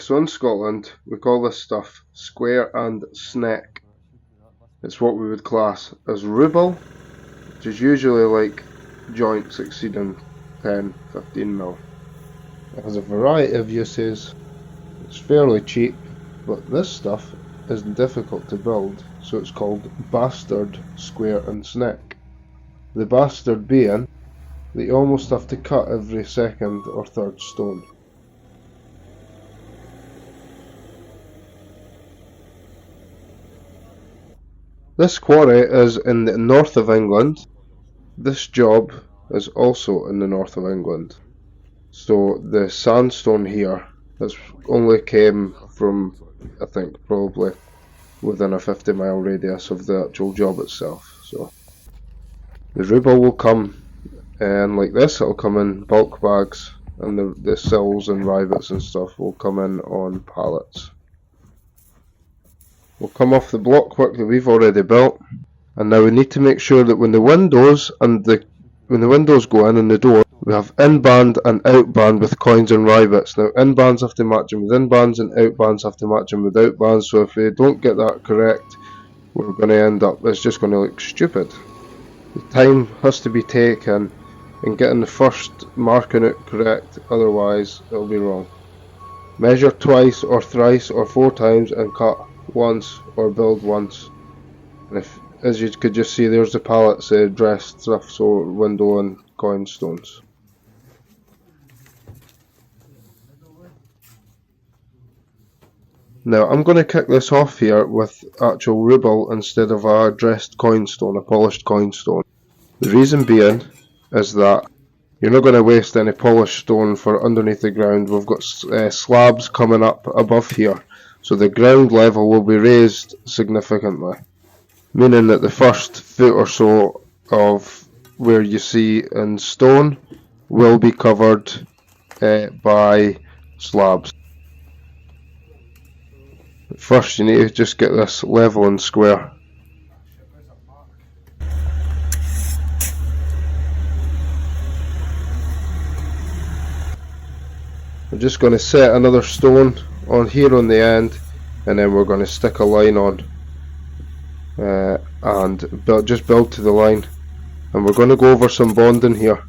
so in Scotland we call this stuff square and sneck. It's what we would class as ruble, which is usually like joints exceeding 10-15 mil. It has a variety of uses, it's fairly cheap, but this stuff is difficult to build, so it's called bastard square and sneck. The bastard being that you almost have to cut every second or third stone. This quarry is in the north of England. This job is also in the north of England. So the sandstone here has only came from, I think, probably within a 50-mile radius of the actual job itself. So the ruble will come and like this, it'll come in bulk bags, and the sills and rivets and stuff will come in on pallets. We'll come off the blockwork that we've already built, and now we need to make sure that when the windows go in and the door, we have in band and out band with coins and rivets. Now in bands have to match them with in bands and out bands have to match them with out bands, so if we don't get that correct, we're going to end up, it's just going to look stupid. The time has to be taken in getting the first marking it correct, otherwise it'll be wrong. Measure twice or thrice or 4 times and cut once or build once. And if, as you could just see, there's the pallets dressed stuff, so window and coin stones. Now I'm going to kick this off here with actual ruble instead of a dressed coin stone, a polished coin stone. The reason being is that you're not going to waste any polished stone for underneath the ground. We've got slabs coming up above here, so the ground level will be raised significantly, meaning that the first foot or so of where you see in stone will be covered by slabs. First you need to just get this level and square. We're just going to set another stone on here on the end, and then we're going to stick a line on and just build to the line, and we're going to go over some bonding here.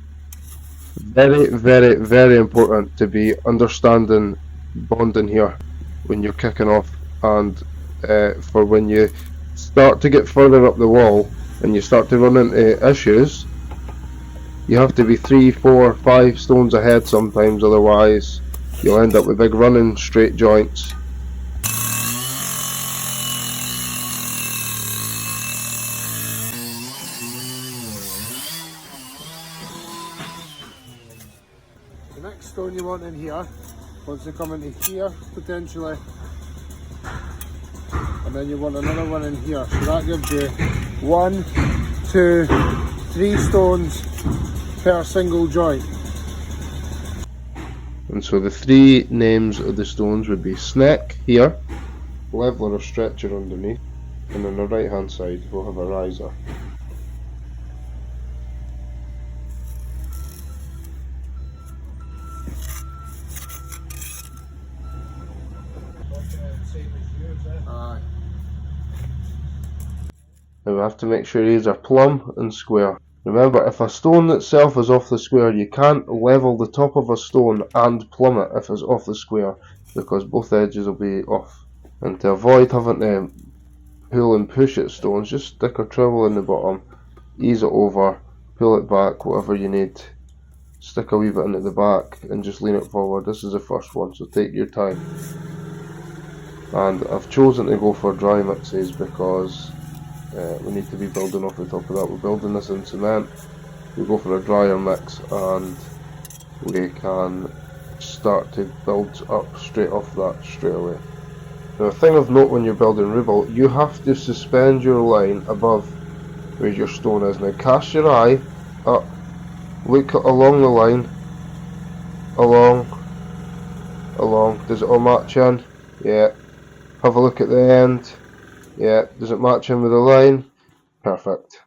Very, very, very important to be understanding bonding here when you're kicking off, and for when you start to get further up the wall and you start to run into issues, you have to be 3, 4, 5 stones ahead sometimes, otherwise you'll end up with big running straight joints. The next stone you want in here wants to come into here potentially, and then you want another one in here, so that gives you 1, 2, 3 stones per single joint. And so the 3 names of the stones would be sneck here, leveler or stretcher underneath, and on the right hand side we'll have a riser. Now we have to make sure these are plumb and square. Remember, if a stone itself is off the square, you can't level the top of a stone and plumb it if it's off the square, because both edges will be off. And to avoid having to pull and push at stones, just stick a trowel in the bottom, ease it over, pull it back, whatever you need. Stick a wee bit into the back and just lean it forward. This is the first one, so take your time. And I've chosen to go for dry mixes because we need to be building off the top of that. We're building this in cement, we go for a drier mix and we can start to build up straight off that straight away. Now, a thing of note when you're building ruble, you have to suspend your line above where your stone is. Now cast your eye up, look along the line, along, does it all match in? Yeah. Have a look at the end. Yeah, does it match in with the line? Perfect.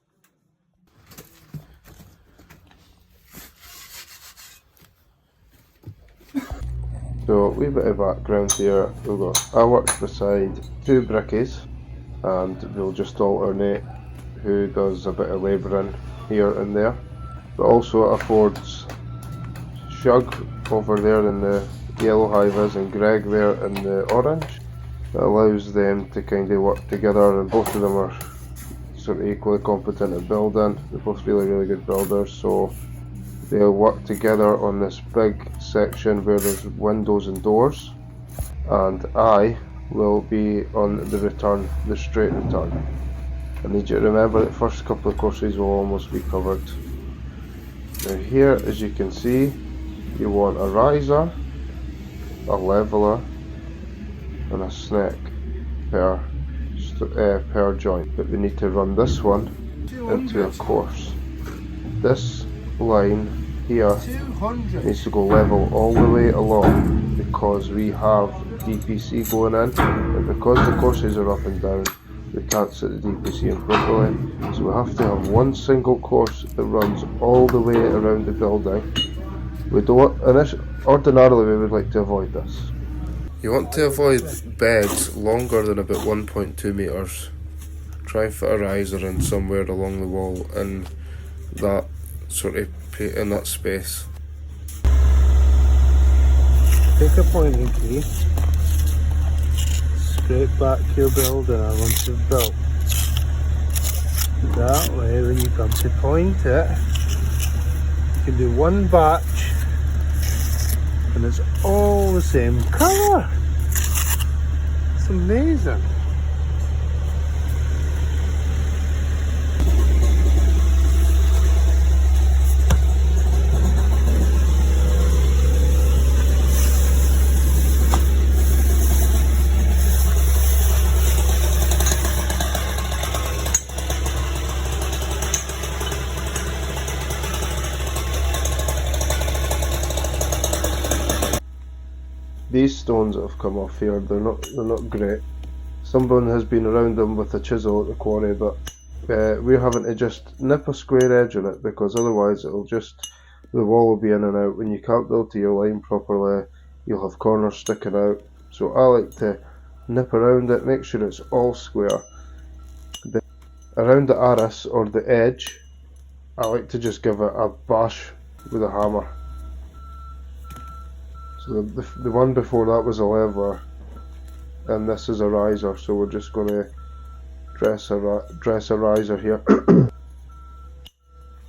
So a wee bit of background here. We've got I work beside two brickies, and we'll just alternate who does a bit of labouring here and there. But also it affords Shug over there in the yellow high-vis and Greg there in the orange. It allows them to kind of work together, and both of them are sort of equally competent at building. They're both really good builders, so they'll work together on this big section where there's windows and doors, and I will be on the return, the straight return. I need you to remember that the first couple of courses will almost be covered. Now here, as you can see, you want a riser, a leveler and a snake per joint, but we need to run this one into a course. This line here needs to go level all the way along because we have DPC going in, and because the courses are up and down we can't set the DPC in properly, so we have to have one single course that runs all the way around the building. We don't, ordinarily we would like to avoid this. You want to avoid beds longer than about 1.2 metres. Try and fit a riser in somewhere along the wall in that in that space. Take a pointing key, scrape back your builder once you've built. That way when you come to point it, you can do one batch and it's all the same colour. It's amazing. These stones that have come off here, they're not great. Someone has been around them with a chisel at the quarry, but we're having to just nip a square edge on it because otherwise the wall will be in and out. When you can't build to your line properly, you'll have corners sticking out. So I like to nip around it, make sure it's all square. Around the arris or the edge, I like to just give it a bash with a hammer. So the one before that was a leveler, and this is a riser, so we're just going to dress a riser here.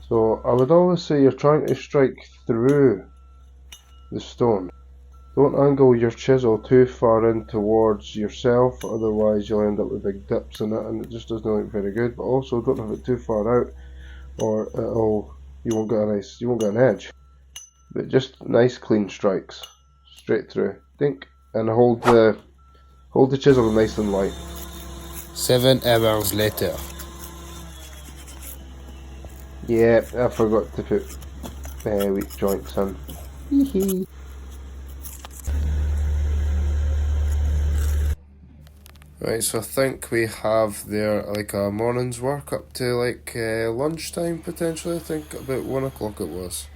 So I would always say you're trying to strike through the stone. Don't angle your chisel too far in towards yourself, otherwise you'll end up with big dips in it and it just doesn't look very good. But also don't have it too far out, or you won't get an edge. But just nice clean strikes. Straight through, dink, and hold the chisel nice and light. 7 hours later. Yeah, I forgot to put weak joints in. Right, so I think we have there like a morning's work up to like lunchtime potentially. I think about 1 o'clock it was.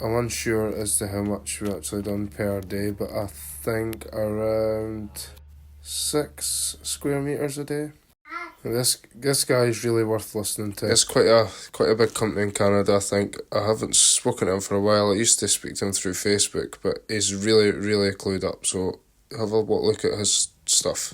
I'm unsure as to how much we've actually done per day, but I think around 6 square meters a day. This guy's really worth listening to. It's quite a big company in Canada, I think. I haven't spoken to him for a while. I used to speak to him through Facebook, but he's really clued up, so have a look at his stuff.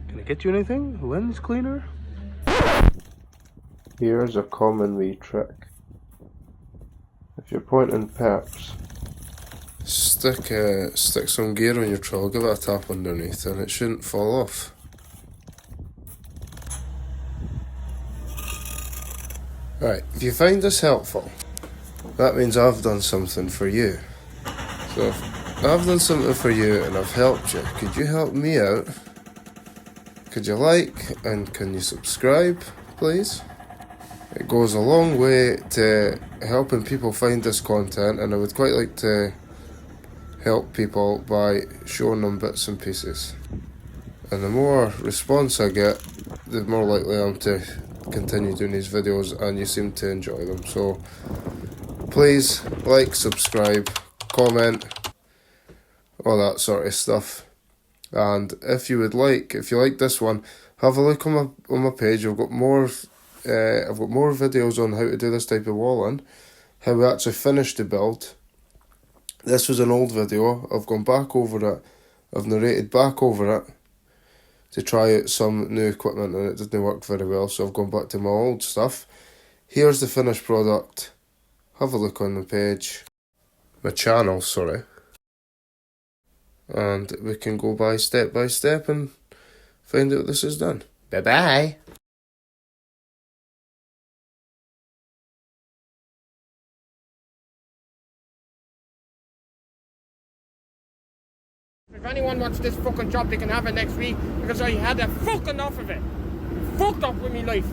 Can I get you anything? A lens cleaner? Here's a common wee trick. If you're pointing perps, stick some gear on your trowel, give it a tap underneath and it shouldn't fall off. Right, if you find this helpful, that means I've done something for you. So if I've done something for you and I've helped you, could you help me out? Could you like and can you subscribe, please? It goes a long way to helping people find this content, and I would quite like to help people by showing them bits and pieces. And the more response I get, the more likely I am to continue doing these videos, and you seem to enjoy them. So please like, subscribe, comment, all that sort of stuff. And if you like this one, have a look on my page. I've got more videos on how to do this type of walling, how we actually finished the build. This was an old video. I've gone back over it. I've narrated back over it to try out some new equipment, and it didn't work very well, so I've gone back to my old stuff. Here's the finished product. Have a look on the page, my channel, sorry, and we can go by step and find out what this is done. Bye bye. If anyone wants this fucking job, they can have it next week, because I had a fucking enough of it. Fucked up with me life.